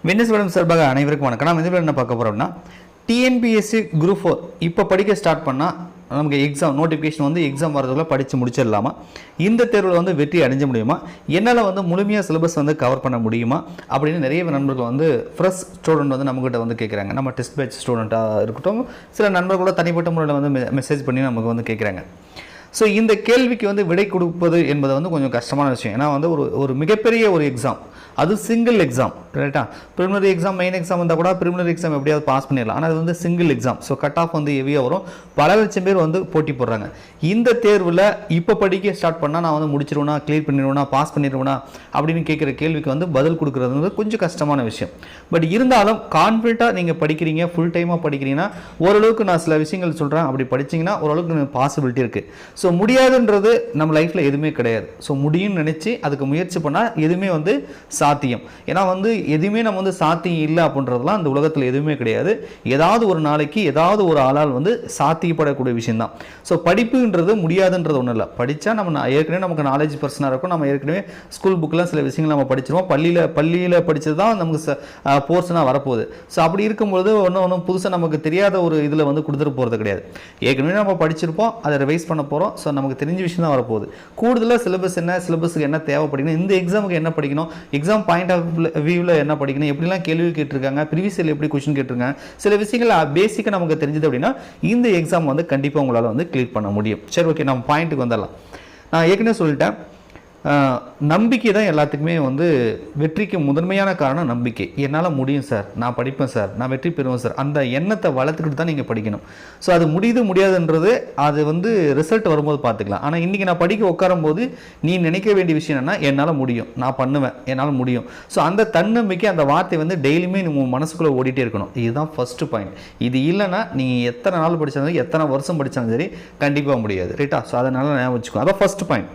வின்னஸ் madam சார்பாக அனைவருக்கும் வணக்கம். நம்ம இதில் என்ன பார்க்க போகிறோம்னா டிஎன்பிஎஸ்சி குரூப் 4 இப்போ படிக்க ஸ்டார்ட் பண்ணால் நமக்கு எக்ஸாம் நோட்டிஃபிகேஷன் வந்து எக்ஸாம் வரதுக்குள்ள படித்து முடிச்சிடலாமா, இந்த தேர்வில் வந்து வெற்றி அடைஞ்ச முடியுமா, என்னால் வந்து முழுமையாக சிலபஸ் வந்து கவர் பண்ண முடியுமா அப்படின்னு நிறைய நண்பர்கள் வந்து ஃப்ரெஷ் ஸ்டூடெண்ட் வந்து நம்மகிட்ட வந்து கேட்குறாங்க. நம்ம டெஸ்ட் பேட்ச் ஸ்டூடெண்ட்டாக இருக்கட்டும், சில நண்பர்களோட தனிப்பட்ட முறையில் வந்து மெசேஜ் பண்ணி நமக்கு வந்து கேட்குறாங்க. ஸோ இந்த கேள்விக்கு வந்து விடை கொடுப்பது என்பது வந்து கொஞ்சம் கஷ்டமான விஷயம். ஏன்னா வந்து ஒரு மிகப்பெரிய ஒரு எக்ஸாம், அது சிங்கிள் எக்ஸாம், ரைட்டா? ப்ரிலிமினரி எக்ஸாம் மெயின் எக்ஸாம் வந்தால் கூட ப்ரிலிமினரி எக்ஸாம் எப்படியாவது பாஸ் பண்ணிடலாம். ஆனால் அது வந்து single exam. So cut off வந்து ஹெவியாக வரும், பல லட்சம் பேர் வந்து போட்டி போடுறாங்க. இந்த தேர்வில் இப்போ படிக்க ஸ்டார்ட் பண்ணால் நான் வந்து முடிச்சிருவேனா, கிளியர் பண்ணிடுவேனா, பாஸ் பண்ணிடுவேனா அப்படின்னு கேட்குற கேள்விக்கு வந்து பதில் கொடுக்குறது வந்து கொஞ்சம் கஷ்டமான விஷயம். பட் இருந்தாலும் கான்ஃபிடண்ட்டாக நீங்கள் படிக்கிறீங்க, ஃபுல் டைமாக படிக்கிறீங்கன்னா ஓரளவுக்கு நான் சில விஷயங்கள் சொல்கிறேன், அப்படி படிச்சிங்கன்னா ஓரளவுக்கு பாசிபிலிட்டி இருக்குது. ஸோ முடியாதுன்றது நம்ம லைஃப்பில் எதுவுமே கிடையாது. ஸோ முடியும்னு நினச்சி அதுக்கு முயற்சி பண்ணால் எதுவுமே வந்து சாத்தியம். ஏன்னா வந்து எதுவுமே நம்ம வந்து சாத்தியம் இல்லை அப்படின்றதுலாம் அந்த உலகத்தில் எதுவுமே கிடையாது. ஏதாவது ஒரு நாளைக்கு ஏதாவது ஒரு ஆளால் வந்து சாத்தியப்படக்கூடிய விஷயம்தான். ஸோ படிப்புன்றது முடியாதுன்றது ஒன்றும் இல்லை. படித்தா நம்ம ஏற்கனவே நமக்கு நாலேஜ் பர்சனாக இருக்கும். நம்ம ஏற்கனவே ஸ்கூல் புக்கெலாம் சில விஷயங்கள் நம்ம படிச்சிருவோம். பள்ளியில் படித்தது தான் நமக்கு போர்ஷனாக வரப்போகுது. ஸோ அப்படி இருக்கும்போது ஒன்றும் புதுசாக நமக்கு தெரியாத ஒரு இதில் வந்து கொடுத்துட்டு போகிறது கிடையாது. ஏற்கனவே நம்ம படிச்சிருப்போம், அதை ரிவைஸ் பண்ண போகிறோம். ஸோ நமக்கு தெரிஞ்ச விஷயம் தான் வரப்போகுது. கூடுதலாக சிலபஸ் என்ன, சிலபஸுக்கு என்ன தேவைப்படிக்கணும், இந்த எக்ஸாமுக்கு என்ன படிக்கணும், எக்ஸாம் பாயிண்ட் ஆஃப் வியூவில் என்ன படிக்கணும், எப்படிலாம் கேள்வி கேட்டிருக்காங்க, ப்ரீவியஸ் இயர் எப்படி கொஸ்டின் கேட்டிருக்காங்க, சில விஷயங்கள் பேசிக்காக நமக்கு தெரிஞ்சது அப்படின்னா இந்த எக்ஸாம் வந்து கண்டிப்பாக உங்களால் வந்து கிளியர் பண்ண முடியும். சரி, ஓகே, நம்ம பாயிண்ட்டுக்கு வந்துடலாம். நான் ஏற்கனவே சொல்லிட்டேன், நம்பிக்கை தான் எல்லாத்துக்குமே வந்து வெற்றிக்கு முதன்மையான காரணம். நம்பிக்கை. என்னால் முடியும் சார், நான் படிப்பேன் சார், நான் வெற்றி பெறுவேன் சார், அந்த எண்ணத்தை வளர்த்துக்கிட்டு தான் நீங்கள் படிக்கணும். ஸோ அது முடியாதுன்றது அது வந்து ரிசல்ட் வரும்போது பார்த்துக்கலாம். ஆனால் இன்றைக்கி நான் படிக்க உட்காரும் போது நீ நினைக்க வேண்டிய விஷயம் என்னென்னா, என்னால் முடியும், நான் பண்ணுவேன், என்னால் முடியும். ஸோ அந்த தன்னம்பிக்கை, அந்த வார்த்தை வந்து டெய்லியுமே உங்கள் மனசுக்குள்ளே ஓடிட்டே இருக்கணும். இதுதான் ஃபஸ்ட்டு பாயிண்ட். இது இல்லைன்னா நீங்கள் எத்தனை நாள் படித்தாலும் எத்தனை வருஷம் படித்தாலும் சரி கண்டிப்பாக முடியாது, ரைட்டா? ஸோ அதனால் ஞாபகம் வச்சுக்கோ. அதான் ஃபஸ்ட்டு பாயிண்ட்.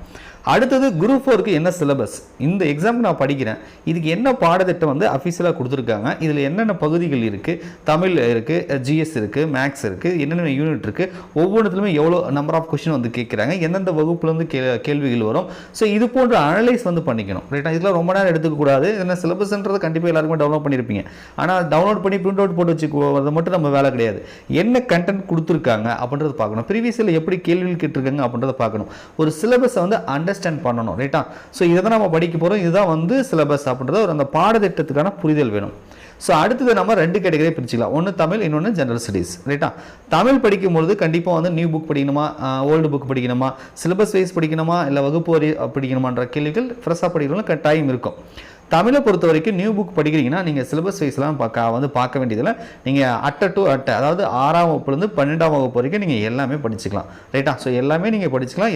அடுத்தது குரூப் 4க்கு என்ன சிலபஸ், இந்த எக்ஸாமுக்கு நான் படிக்கிறேன், இதுக்கு என்ன பாடத்திட்டம் வந்து அஃபிஷியலாக கொடுத்துருக்காங்க, இதில் என்னென்ன பகுதிகள் இருக்குது, தமிழ் இருக்குது, ஜிஎஸ் இருக்குது, மேக்ஸ் இருக்குது, என்னென்ன யூனிட் இருக்குது, ஒவ்வொன்றுத்துலையுமே எவ்வளோ நம்பர் ஆஃப் கொஸ்டின் வந்து கேட்குறாங்க, எந்தெந்த வகுப்புலேருந்து கேள்விகள் வரும். ஸோ இது போன்ற அனலைஸ் வந்து பண்ணிக்கணும், ரைட்டா? இதெல்லாம் ரொம்ப நேரம் எடுத்துக்கக்கூடாது. என்ன சிலபஸ்ன்றது கண்டிப்பாக எல்லாருக்குமே டவுன்லோட் பண்ணியிருப்பீங்க. ஆனால் டவுன்லோட் பண்ணி பிரிண்ட் அவுட் போட்டு வச்சுக்குவது மட்டும் நம்ம வேலை கிடையாது. என்ன கண்டென்ட் கொடுத்துருக்காங்க அப்படின்றத பார்க்கணும். ப்ரீவியஸில் எப்படி கேள்விகள் கேட்டிருக்காங்க அப்படின்றத பார்க்கணும். ஒரு சிலபஸை வந்து அண்டர்ஸ்டாண்ட் பண்ணணும், ரைட்டா? ஸோ இதை தான் நம்ம படிக்க போகிறோம், இதுதான் வந்து சிலபஸ் அப்படின்றத ஒரு அந்த பாடத்திட்டத்துக்கான புரிதல் வேணும். ஸோ அடுத்தது நம்ம 2 கேட்டகரியை பிரிச்சுக்கலாம். ஒன்று தமிழ், இன்னொன்று ஜெனரல் ஸ்டடீஸ், ரைட்டா? தமிழ் படிக்கும்பொழுது கண்டிப்பாக வந்து நியூ புக் படிக்கணுமா, ஓல்டு புக் படிக்கணுமா, சிலபஸ் வைஸ் படிக்கணுமா, இல்லை வகுப்பு வரி படிக்கணுமான்ற கேள்விகள் ஃப்ரெஷ்ஷாக படிக்கிறவங்களுக்கு டைம் இருக்கும். தமிழை பொறுத்த வரைக்கும் நியூ புக் படிக்கிறீங்கன்னா நீங்கள் சிலபஸ் வைஸ்லாம் பார்க்க வேண்டியதில்லை. நீங்கள் அட்டை டு அட்டை, அதாவது 6ஆம் வகுப்புலேருந்து 12ஆம் வகுப்பு வரைக்கும் நீங்கள் எல்லாமே படிச்சுக்கலாம், ரைட்டா? ஸோ எல்லாமே நீங்கள் படிச்சுக்கலாம்.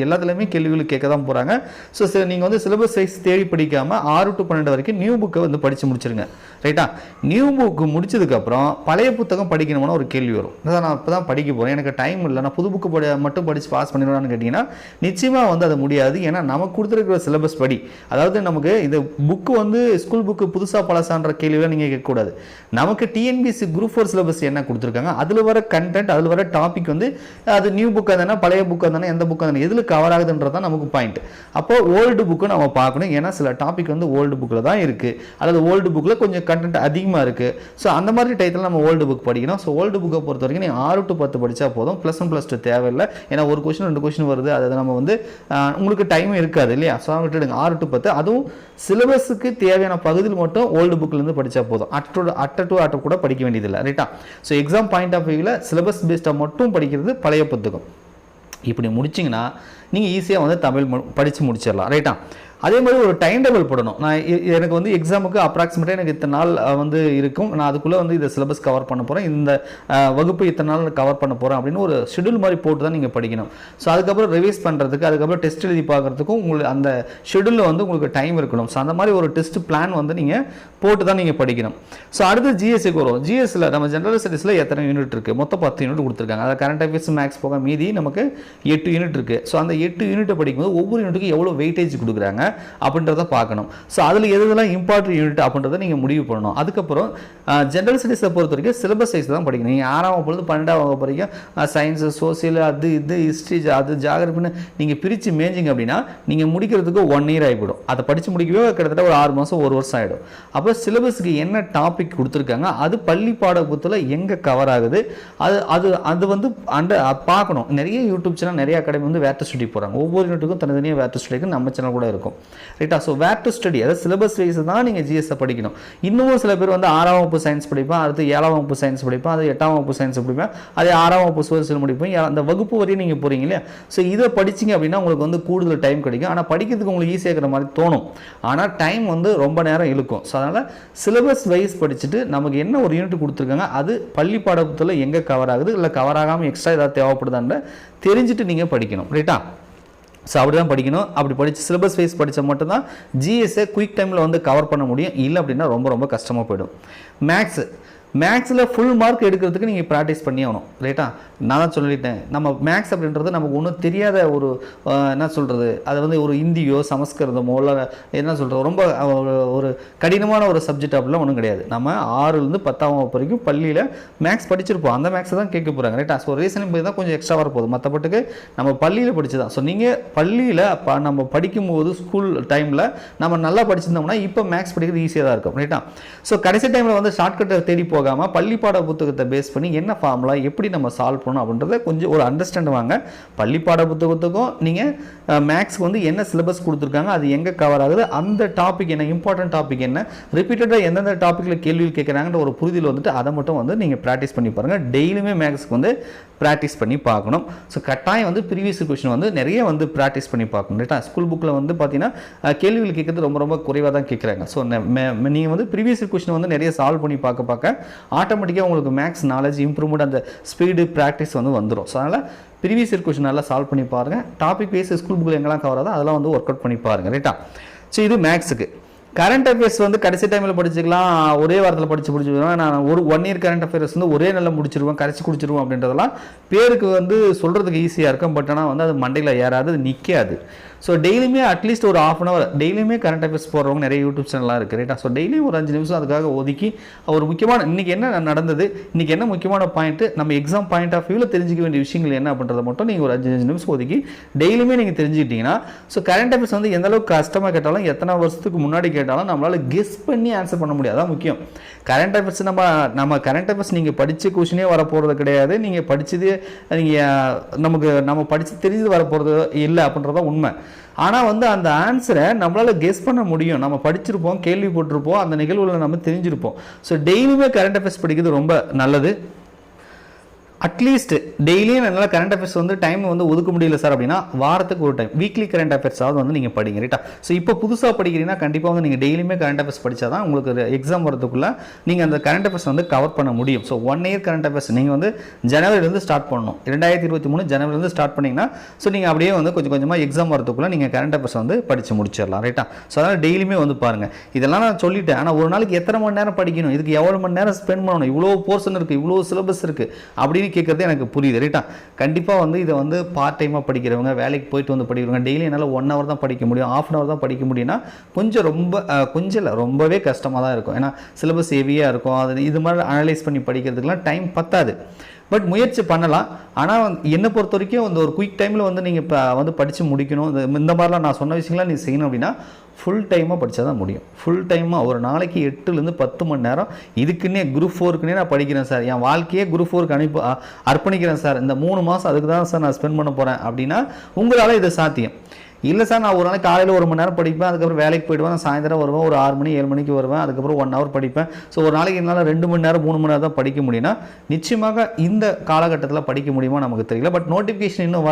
எல்லாத்துலேயுமே கேள்விகள் கேட்க தான் போகிறாங்க. ஸோ நீங்கள் வந்து சிலபஸ் வைஸ் தேடி படிக்காமல் 6 to 12 வரைக்கும் நியூ புக்கை வந்து படித்து முடிச்சிருங்க, ரைட்டா? நியூ புக்கு முடிச்சதுக்கப்புறம் பழைய புத்தகம் படிக்கணும்னா ஒரு கேள்வி வரும். அதான் நான் இப்போ தான் படிக்க போகிறேன், எனக்கு டைம் இல்லை, நான் புது புக்கு மட்டும் படித்து பாஸ் பண்ணிடுவான்னு கேட்டிங்கன்னா நிச்சயமாக வந்து அது முடியாது. ஏன்னா நமக்கு கொடுத்துருக்கிற சிலபஸ் படி, அதாவது நமக்கு இது புக்கு வந்து ஸ்கூல் புக்கு புதுசாக பழசான்ற கேள்வியை நீங்கள் கேட்கக்கூடாது. நமக்கு டிஎன்பிஎஸ்சி குரூப் 4 சிலபஸ் என்ன கொடுத்துருக்காங்க, அதில் வர கண்டென்ட், அதில் வர டாபிக் வந்து அது நியூ புக்காக தானே, பழைய புக்காக தானே, எந்த புக்காக தானே, எதில் கவர் ஆகுதுன்றது தான் நமக்கு பாயிண்ட். அப்போ ஓல்டு புக்கு நம்ம பார்க்கணும். ஏன்னா சில டாபிக் வந்து ஓல்டு புக்கில் தான் இருக்குது, அல்லது ஓல்டு புக்கில் கொஞ்சம் கண்டென்ட் அதிகமாக இருக்குது. ஸோ அந்த மாதிரி டைத்தில் நம்ம ஓல்டு புக் படிக்கணும். ஸோ ஓல்டு புக்கை பொறுத்த வரைக்கும் நீங்கள் 6 to 10 படித்தா போதும். +1 +2 தேவையில்லை. ஏன்னா ஒரு கொஸ்டின் 2 கொஸ்டின் வருது, அதை நம்ம வந்து உங்களுக்கு டைம் இருக்காது இல்லையா? ஸோ அவங்க விட்டுடுங்க 6 to 10. அதுவும் சிலபஸுக்கு தேவையான பகுதியில் மட்டும் ஓல்டு புக்கிலேருந்து படித்தா போதும். அட்டை டு அட்டை கூட படிக்க வேண்டியதில்லை, ரைட்டா? ஸோ எக்ஸாம் பாயிண்ட் ஆஃப் வியூவில் சிலபஸ் பேஸ்டாக மட்டும் படிக்கிறது பழைய புத்தகம். இப்படி முடிச்சிங்கன்னா நீங்கள் ஈஸியாக வந்து தமிழ் படித்து முடிச்சிடலாம், ரைட்டா? அதே மாதிரி ஒரு டைம் டேபிள் போடணும். நான் எனக்கு வந்து எக்ஸாமுக்கு அப்ராக்சிமேட்டாக எனக்கு இத்தனை நாள் வந்து இருக்கும், நான் அதுக்குள்ளே வந்து இந்த சிலபஸ் கவர் பண்ண போகிறேன், இந்த வகுப்பு இத்தனை நாள் கவர் பண்ண போகிறேன் அப்படின்னு ஒரு ஷெடியூல் மாதிரி போட்டு தான் நீங்கள் படிக்கணும். ஸோ அதுக்கப்புறம் ரிவைஸ் பண்ணுறதுக்கு, அதுக்கப்புறம் டெஸ்ட் எழுதி பார்க்குறதுக்கும் உங்களுக்கு அந்த ஷெடியூலில் வந்து உங்களுக்கு டைம் இருக்கணும். ஸோ அந்த மாதிரி ஒரு டெஸ்ட் பிளான் வந்து நீங்கள் போட்டு தான் நீங்கள் படிக்கணும். ஸோ அடுத்து ஜிஎஸ்சிக்கு வரும். ஜிஎஸ்சில் நம்ம ஜெனரல் ஸ்டடீஸில் எத்தனை யூனிட் இருக்குது, மொத்தம் 10 யூனிட் கொடுத்துருக்காங்க. அதை கரண்ட் அஃபேர்ஸ் மேக்ஸ் போக மீதி நமக்கு 8 யூனிட் இருக்குது. ஸோ அந்த 8 யூனிட்டை படிக்கும்போது ஒவ்வொரு யூனிட்டுக்கு எவ்வளோ வெயிட்டேஜ் கொடுக்குறாங்க, அப்படின்றத பார்க்கணும். ஸோ அதில் எதுலாம் இம்பார்ட்டன்ட் யூனிட் அப்படின்றத நீங்கள் முடிவு பண்ணணும். அதுக்கப்புறம் ஜென்ரல் ஸ்டடீஸை பொறுத்த வரைக்கும் சிலபஸ் வைஸ் தான் படிக்கணும். நீங்கள் 6ஆம் வகுப்புலேருந்து 12ஆம் வகுப்பு வரைக்கும் சயின்ஸு, சோசியல், அது இது ஹிஸ்ட்ரி, அது ஜாகிரபின்னு நீங்கள் பிரித்து மேஞ்சிங்க அப்படின்னா நீங்கள் முடிக்கிறதுக்கு 1 இயர் ஆகிவிடும். அதை படித்து முடிக்கவே கிட்டத்தட்ட ஒரு 6 மாதம் 1 வருஷம் ஆகிடும். அப்போ சிலபஸுக்கு என்ன டாபிக் கொடுத்துருக்காங்க, அது பள்ளி பாடப்புத்தில் எங்கே கவர் ஆகுது, அது வந்து பார்க்கணும். நிறைய யூடியூப் சேனல், நிறைய அகாடமி வந்து வேர் டு ஸ்டடி போகிறாங்க. ஒவ்வொரு யூனிட்டுக்கும் தனித்தனியாக வேர் டு ஸ்டடிக்கு நம்ம சேனல் கூட இருக்கும். ரைட்டா? ஸோ வேர் டு ஸ்டடி, அதாவது சிலபஸ் வைஸ் தான் நீங்கள் ஜிஎஸ்ஸை படிக்கணும். இன்னமும் சில பேர் வந்து 6ஆம் வகுப்பு சயின்ஸ் படிப்பேன், அடுத்து 7ஆம் வகுப்பு சயின்ஸ் படிப்பேன், அது 8ஆம் வகுப்பு சயின்ஸ் படிப்பேன், அது 6ஆம் வகுப்பு சோசியல் முடிப்பேன், அந்த வகுப்பு வரையும் நீங்கள் போகிறீங்க இல்லையா? ஸோ இதை படிச்சிங்க அப்படின்னா உங்களுக்கு வந்து கூடுதல் டைம் கிடைக்கும். ஆனால் படிக்கிறதுக்கு உங்களுக்கு ஈஸியாக இருக்கிற மாதிரி தோணும், ஆனால் டைம் வந்து ரொம்ப நேரம் இழுக்கும். ஸோ அதனால் சிலபஸ் வைஸ் படிச்சுட்டு நமக்கு என்ன ஒரு யூனிட் கொடுத்துருக்காங்க, அது பள்ளி பாடத்தில் எங்கே கவர் ஆகுது, இல்லை கவர் ஆகாமல் எக்ஸ்ட்ரா ஏதாவது தேவைப்படுதான்னு தெரிஞ்சுட்டு நீங்கள் படிக்கணும். ரைட்டா? ஸோ அப்படி தான் படிக்கணும். அப்படி படித்து சிலபஸ் வைஸ் படித்தா மட்டும்தான் ஜிஎஸ்ஸை குயிக் டைமில் வந்து கவர் பண்ண முடியும். இல்லை அப்படின்னா ரொம்ப ரொம்ப கஷ்டமாக போயிடும். மேக்ஸில் ஃபுல் மார்க் எடுக்கிறதுக்கு நீங்கள் ப்ராக்டிஸ் பண்ணி ஆகணும். ரைட்டா? நான் தான் சொல்லிட்டேன், நம்ம மேக்ஸ் அப்படின்றது நமக்கு ஒன்றும் தெரியாத ஒரு என்ன சொல்கிறது, அது வந்து ஒரு இந்தியோ சமஸ்கிருதமோ இல்லை என்ன சொல்கிறது ரொம்ப ஒரு கடினமான ஒரு சப்ஜெக்ட் அப்படிலாம் ஒன்றும் கிடையாது. நம்ம 6லேருந்து 10ஆம் வகுப்பு வரைக்கும் பள்ளியில் மேக்ஸ் படிச்சிருப்போம். அந்த மேக்ஸை தான் கேட்க போகிறாங்க. ரைட்டா? ஸோ ரீசனிங் போய் தான் கொஞ்சம் எக்ஸ்ட்ரா வரப்போகுது. மற்றபட்டுக்கு நம்ம பள்ளியில் படித்து தான். ஸோ நீங்கள் பள்ளியில் நம்ம படிக்கும்போது ஸ்கூல் டைமில் நம்ம நல்லா படிச்சிருந்தோம்னா இப்போ மேக்ஸ் படிக்கிறது ஈஸியாக தான் இருக்கும். ரைட்டா? ஸோ கடைசி டைமில் வந்து ஷார்ட்கட்டை தேடி போகாமல் பள்ளி பாட புத்தகத்தை பேஸ் பண்ணி என்ன ஃபார்முலா எப்படி நம்ம சால்வ் பண்ணணும் அப்படின்றத கொஞ்சம் ஒரு அண்டர்ஸ்டாண்ட் வாங்க. பள்ளி பாட புத்தகத்துக்கும் நீங்கள் மேக்ஸ்க்கு வந்து என்ன சிலபஸ் கொடுத்துருக்காங்க, அது எங்கே கவர் ஆகுது, அந்த டாபிக் என்ன, இம்பார்ட்டன்ட் டாபிக் என்ன, ரிப்பீட்டடாக எந்தெந்த டாப்பிக்கில் கேள்விகள் கேட்குறாங்கன்ற ஒரு புரிதல் வந்துட்டு அதை மட்டும் வந்து நீங்கள் ப்ராக்டிஸ் பண்ணி பாருங்கள். டெய்லியுமே மேக்ஸ்க்கு வந்து ப்ராக்டிஸ் பண்ணி பார்க்கணும். ஸோ கட்டாயம் வந்து ப்ரீவியஸ் கொஸ்டின் வந்து நிறைய வந்து ப்ராக்டிஸ் பண்ணி பார்க்கணும். ரைட்டா? ஸ்கூல் புக்கில் வந்து பார்த்தீங்கன்னா கேள்விகள் கேட்குறது ரொம்ப ரொம்ப குறைவாக தான் கேட்குறாங்க. ஸோ நீங்கள் வந்து ப்ரீவியஸ் கொஸ்டின் வந்து நிறைய சால்வ் பண்ணி பார்க்க ஆட்டோமேட்டிக்காக உங்களுக்கு மேக்ஸ் நாலேஜ் இம்ப்ரூவ்மெண்ட், அந்த ஸ்பீடு ப்ராக்டிஸ் வந்து வந்துடும். ஸோ அதனால் ப்ரீவியஸ் இயர் கொஸ்டின் நல்லா சால்வ் பண்ணி பாருங்கள். டாபிக் வைஸ் ஸ்கூல் புக்கில் எங்கெல்லாம் கவர் ஆகுதோ அதெல்லாம் வந்து ஒர்க் அவுட் பண்ணி பாருங்கள். ரைட்டா? ஸோ இது மேக்ஸுக்கு. கரண்ட் அஃபேர்ஸ் வந்து கடைசி டைமில் படிச்சுக்கலாம், ஒரே வாரத்தில் முடிச்சிடுவேன். நான் ஒரு 1 இயர் கரண்ட் அஃபேர்ஸ் வந்து ஒரே நாளில் முடிச்சிருவேன், கரைச்சி குடிச்சிருவேன் அப்படின்றதெல்லாம் பேருக்கு வந்து சொல்கிறதுக்கு ஈஸியாக இருக்கும். பட் ஆனால் வந்து அது மண்டையில் ஏறாது, அது நிற்காது. ஸோ டெய்லியுமே அட்லீஸ்ட் ஒரு 1/2 hour டெய்லியுமே கரண்ட் அஃபேர்ஸ் போடுறவங்க நிறைய யூடியூப் சேனலாக இருக்குது. ரைட்டா? ஸோ டெய்லியும் ஒரு 5 நிமிஷம் அதுக்காக ஒதுக்கி ஒரு முக்கியமான இன்றைக்கி என்ன நடந்தது, இன்றைக்கி என்ன முக்கியமான பாயிண்ட்டு, நம்ம எக்ஸாம் பாயிண்ட் ஆஃப் வியூவில் தெரிஞ்சிக்க வேண்டிய விஷயங்கள் என்ன அப்படின்றத மட்டும் நீங்கள் ஒரு 5 நிமிஷம் ஒதுக்கி டெய்லியுமே நீங்கள் தெரிஞ்சுக்கிட்டீங்கன்னா ஸோ கரண்ட் அஃபேர்ஸ் வந்து எந்த அளவுக்கு கஷ்டமாக கேட்டாலும் எத்தனை வருஷத்துக்கு முன்னாடி கேட்டாலும் நம்மளால் கெஸ் பண்ணி ஆன்சர் பண்ண முடியாது. அதான் முக்கியம். கரண்ட் அஃபேர்ஸ் நம்ம கரண்ட் அஃபேர்ஸ் நீங்கள் படித்த கொஷினே வரப்போகிறது கிடையாது. நீங்கள் படித்தது நம்ம படித்து தெரிஞ்சது வரப்போகிறது இல்லை அப்படின்றதான் உண்மை. ஆனால் வந்து அந்த ஆன்சரை நம்மளால் கெஸ் பண்ண முடியும். நம்ம படிச்சிருப்போம், கேள்விப்பட்டிருப்போம், அந்த நிகழ்வுகளை நம்ம தெரிஞ்சிருப்போம். ஸோ டெய்லியுமே கரண்ட் அஃபேர்ஸ் படிக்கிறது ரொம்ப நல்லது. அட்லீஸ்ட் டெய்லியும் என்னால் கரண்ட் அஃபேர்ஸ் வந்து டைம் வந்து ஒதுக்க முடியல சார் அப்படின்னா வாரத்துக்கு ஒரு டைம் வீக்லி கரண்ட் அஃபேர்ஸாவது வந்து நீங்கள் படிங்க. ரைட்டா? ஸோ இப்போ புதுசாக படிக்கிறீங்கன்னா கண்டிப்பாக வந்து நீங்கள் டெய்லியுமே கரண்ட் அஃபேர்ஸ் படித்தா தான் உங்களுக்கு எக்ஸாம் வரதுக்குள்ளே நீங்கள் அந்த கரண்ட் அஃபேர்ஸ் வந்து கவர் பண்ண முடியும். ஸோ 1 இயர் கரண்ட் அஃபேர்ஸ் நீங்கள் வந்து ஜனவரிலேருந்து ஸ்டார்ட் பண்ணணும். 2023 ஜனவரிலேருந்து ஸ்டார்ட் பண்ணிங்கன்னா ஸோ நீங்கள் அப்படியே வந்து கொஞ்சம் கொஞ்சமாக எக்ஸாம் வரதுக்குள்ளே நீங்கள் கரண்ட் அஃபேர்ஸ் வந்து படித்து முடிச்சிடலாம். ரைட்டா? ஸோ அதனால் டெய்லியுமே வந்து பாருங்கள். இதெல்லாம் நான் சொல்லிட்டேன். ஆனால் ஒரு நாளைக்கு எத்தனை மணி நேரம் படிக்கணும், இதுக்கு எவ்வளோ மணி நேரம் ஸ்பெண்ட் பண்ணணும், இவ்வளோ போர்ஷன் இருக்குது, இவ்வளோ சிலபஸ் இருக்குது அப்படின்னு கேட்குறது எனக்கு புரியுது. ரைட்டா? கண்டிப்பாக வந்து இதை வந்து பார்ட் டைமாக படிக்கிறவங்க, வேலைக்கு போயிட்டு வந்து படிக்கிறவங்க, டெய்லி என்னால் 1 hour தான் படிக்க முடியும், 1/2 hour தான் படிக்க முடியும்னா கொஞ்சம் ரொம்பவே கஷ்டமாக தான் இருக்கும். ஏன்னா சிலபஸ் ஹெவியாக இருக்கும். அது இது மாதிரி அனலைஸ் பண்ணி படிக்கிறதுக்கெலாம் டைம் பத்தாது. பட் முயற்சி பண்ணலாம். ஆனால் என்னை பொறுத்த வரைக்கும் இந்த ஒரு குயிக் டைமில் வந்து நீங்கள் இப்போ வந்து படித்து முடிக்கணும். இந்த மாதிரிலாம் நான் சொன்ன விஷயங்கள்லாம் நீங்கள் செய்யணும் அப்படின்னா ஃபுல் டைமாக படித்தா தான் முடியும். ஃபுல் டைமாக ஒரு நாளைக்கு 8லேருந்து 10 மணி நேரம் இதுக்குன்னே குரூப் 4க்குன்னே நான் படிக்கிறேன் சார், என் வாழ்க்கையே குரூப் 4க்கு அர்ப்பணிக்கிறேன் சார், இந்த 3 மாதம் அதுக்கு தான் சார் நான் ஸ்பெண்ட் பண்ண போகிறேன் அப்படின்னா உங்களால் இது சாத்தியம். இல்லை சார் நான் ஒரு நாளைக்கு காலையில் 1 மணி நேரம் படிப்பேன், அதுக்கப்புறம் வேலைக்கு போய்டுவேன், சாயந்தரம் வருவேன், ஒரு 6 மணி 7 மணிக்கு வருவேன், அதுக்கப்புறம் 1 hour படிப்பேன். ஸோ ஒரு நாளைக்கு என்னால் 2 மணி நேரம் 3 மணி நேரம் தான் படிக்க முடியும்னா நிச்சயமாக இந்த காலகட்டத்தில் படிக்க முடியுமா நமக்கு தெரியல. பட் நோட்டிஃபிகேஷன் இன்னும்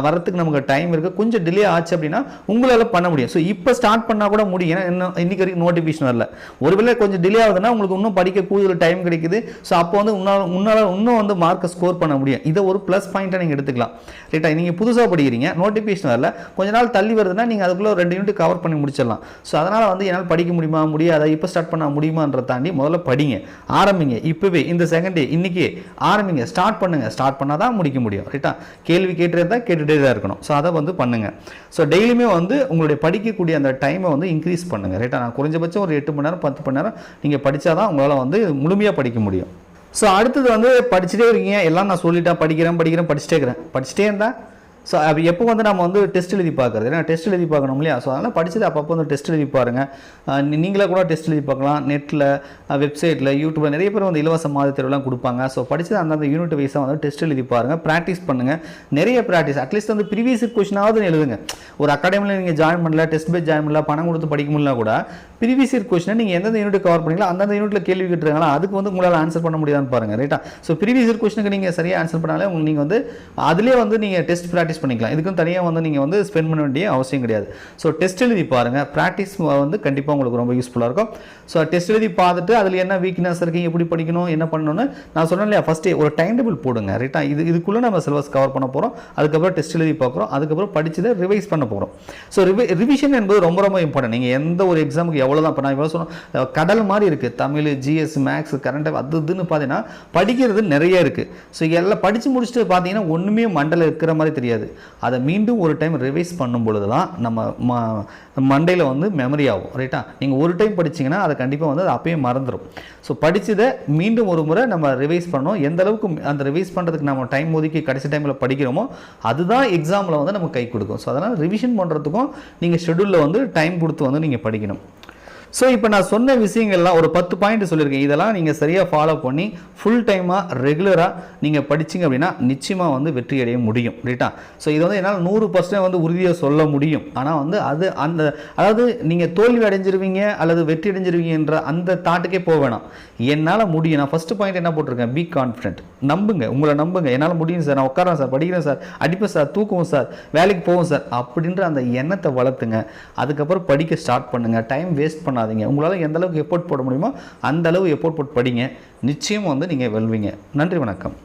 வரத்துக்கு நமக்கு டைம் இருக்குது. கொஞ்சம் டிலே ஆச்சு அப்படின்னா உங்களால் பண்ண முடியும். ஸோ இப்போ ஸ்டார்ட் பண்ணால் கூட முடியும். ஏன்னா இன்னைக்கு வரைக்கும் நோட்டிஃபிகேஷன் வரல. ஒருவேளை கொஞ்சம் டிலே ஆகுதுன்னா உங்களுக்கு இன்னும் படிக்க கூடுதல் டைம் கிடைக்குது. ஸோ அப்போ வந்து உன்னால் இன்னும் வந்து மார்க்கை ஸ்கோர் பண்ண முடியும். இதை ஒரு ப்ளஸ் பாயிண்ட்டாக நீங்கள் எடுத்துக்கலாம். ரைட்டா? நீங்கள் புதுசாக படிக்கிறீங்க, நோட்டிஃபிகேஷன் வரல, கொஞ்ச நாள் நாள் தள்ளி வருதுன்னா நீங்கள் அதுக்குள்ளே 2 யூனிட் கவர் பண்ணி முடிச்சிடலாம். ஸோ அதனால் வந்து என்னால் படிக்க முடியுமா முடியாதா இப்போ ஸ்டார்ட் பண்ண முடியுமான்றதை தாண்டி முதல்ல படிங்க, ஆரம்பிங்க. இப்போவே இந்த செகண்ட் டே இன்றைக்கி ஆரம்பிங்க, ஸ்டார்ட் பண்ணுங்கள். ஸ்டார்ட் பண்ணால் தான் முடிக்க முடியும். ரைட்டா? கேள்வி கேட்டுகிட்டே தான் இருக்கணும். ஸோ அதை வந்து பண்ணுங்கள். ஸோ டெய்லியுமே வந்து உங்களுடைய படிக்கக்கூடிய அந்த டைமை வந்து இன்க்ரீஸ் பண்ணுங்கள். ரைட்டா? நான் குறைஞ்சபட்சம் ஒரு 8 மணி நேரம் 10 மணி நேரம் நீங்கள் படித்தா தான் உங்களால் வந்து முழுமையாக படிக்க முடியும். ஸோ அடுத்தது வந்து படிச்சுட்டே இருக்கீங்க, எல்லாம் நான் சொல்லிட்டேன், படிச்சுட்டே இருந்தால் ஸோ அப்போ எப்போ வந்து நம்ம வந்து டெஸ்ட் எழுதி பார்க்குறது, ஏன்னா டெஸ்ட் எழுதி பார்க்கணும் இல்லையா? ஸோ அதனால் படிச்சது அப்பப்போ வந்து டெஸ்ட் எழுதி பாருங்கள். நீங்களே கூட டெஸ்ட் எழுதி பார்க்கலாம். நெட்டில், வெப்சைட்டில், யூடியூப்பில் நிறைய பேர் வந்து இலவச மாதிரி தேர்வுலாம் கொடுப்பாங்க. ஸோ படித்தது அந்தந்த யூனிட் வைஸாக வந்து டெஸ்ட் எழுதி பாருங்கள், ப்ராக்டிஸ் பண்ணுங்கள். நிறைய ப்ராக்டிஸ், அட்லீஸ்ட் வந்து ப்ரீவியஸ் இயர் கொஸ்டினாவது எழுதுங்க. ஒரு அகாடமியில் நீங்கள் ஜாயின் பண்ணல, டெஸ்ட் பேஸ் ஜாயின் பண்ணல, பணம் கொடுத்து படிக்க முடியல கூட ப்ரீவியஸ் இயர் கொஸ்டினை நீங்கள் எந்தெந்த யூனிட் கவர் பண்ணீங்களோ அந்தந்த யூனிட்டில் கேள்வி கேட்டுருங்களா, அதுக்கு வந்து உங்களால் ஆன்சர் பண்ண முடியாதுன்னு பாருங்கள். ரைட்டா? ஸோ ப்ரீவியஸ் இயர் கொஸ்டினுக்கு நீங்கள் சரியாக ஆன்சர் பண்ணாலே உங்களுக்கு நீங்கள் வந்து அதிலே வந்து நீங்கள் டெஸ்ட் ப்ராக்டிஸ் பண்ணிக்கலாம். இதுக்கும் தனியாக வந்து நீங்கள் வந்து ஸ்பெண்ட் பண்ண வேண்டிய அவசியம் கிடையாது. ஸோ டெஸ்ட் எழுதி பாருங்கள், ப்ராக்டிஸ் வந்து கண்டிப்பாக உங்களுக்கு ரொம்ப யூஸ்ஃபுல்லாக இருக்கும். ஸோ டெஸ்ட் எழுதி பார்த்துட்டு அதில் என்ன வீக்னஸ் இருக்குது, எப்படி படிக்கணும், என்ன பண்ணணும்னு நான் சொன்னேன் இல்லையா, ஃபஸ்ட்டே ஒரு டைம் டேபிள் போடுங்க. ரைட்டா? இதுக்குள்ளே நம்ம சிலபஸ் கவர் பண்ண போகிறோம், அதுக்கப்புறம் டெஸ்ட் எழுதி பார்க்குறோம், அதுக்கப்புறம் படிச்சதை ரிவைஸ் பண்ண போகிறோம். ஸோ ரிவிஷன் என்பது ரொம்ப ரொம்ப இம்பார்ட்டன்ட். நீங்கள் எந்த ஒரு எக்ஸாமுக்கு எவ்வளோ தான், இப்போ நான் எவ்வளோ சொன்னோம், கடல் மாதிரி இருக்குது. தமிழ், ஜிஎஸ், மேக்ஸ், கரண்ட் அது இதுன்னு பார்த்தீங்கன்னா படிக்கிறது நிறைய இருக்குது. ஸோ எல்லாம் படித்து முடிச்சுட்டு பார்த்தீங்கன்னா ஒன்றுமே மண்டல இருக்கிற மாதிரி தெரியாது. அதை மீண்டும் ஒரு டைம் ரிவைஸ் பண்ணும் பொழுது தான் நம்ம மண்டையில் வந்து மெமரி ஆகும். ரைட்டா? நீங்கள் ஒரு டைம் படிச்சிங்கன்னா அதை கண்டிப்பாக வந்து அது அப்பயே மறந்துடும். ஸோ படித்ததை மீண்டும் ஒரு முறை நம்ம ரிவைஸ் பண்ணணும். எந்த அளவுக்கு அந்த ரிவைஸ் பண்ணுறதுக்கு நம்ம டைம் ஒதுக்கி கடைசி டைமில் படிக்கிறோமோ அதுதான் எக்ஸாமில் வந்து நமக்கு கை கொடுக்கும். ஸோ அதனால் ரிவிஷன் பண்ணுறதுக்கும் நீங்கள் ஷெடியூலில் வந்து டைம் கொடுத்து வந்து நீங்கள் படிக்கணும். ஸோ இப்போ நான் சொன்ன விஷயங்கள்லாம் ஒரு 10 பாயிண்ட் சொல்லியிருக்கேன். இதெல்லாம் நீங்கள் சரியாக ஃபாலோ பண்ணி ஃபுல் டைமாக ரெகுலராக நீங்கள் படிச்சிங்க அப்படின்னா நிச்சயமாக வந்து வெற்றி அடைய முடியும். ரைட்டா? ஸோ இது வந்து என்னால் 100% வந்து உறுதியாக சொல்ல முடியும். ஆனால் வந்து அதாவது நீங்கள் தோல்வி அடைஞ்சிருவீங்க அல்லது வெற்றி அடைஞ்சிருவீங்கன்ற அந்த தாட்டுக்கே போக வேணாம். என்னால் முடியும். நான் ஃபஸ்ட்டு பாயிண்ட் என்ன போட்டிருக்கேன், பி கான்ஃபிடென்ட். நம்புங்க, உங்களை நம்புங்க. என்னால் முடியும் சார், நான் உட்காரேன் சார், படிக்கிறேன் சார், அடிப்பேன் சார், தூக்குவோம் சார், வேலைக்கு போவோம் சார் அப்படின்ற அந்த எண்ணத்தை வளர்த்துங்க. அதுக்கப்புறம் படிக்க ஸ்டார்ட் பண்ணுங்கள். டைம் வேஸ்ட் பண்ணாதீங்க. உங்களால் எந்த அளவுக்கு எஃபோர்ட் போட முடியுமோ அந்த அளவு எஃபோர்ட் போட்டு படிங்க. நிச்சயம் வந்து நீங்கள் வெல்வீங்க. நன்றி, வணக்கம்.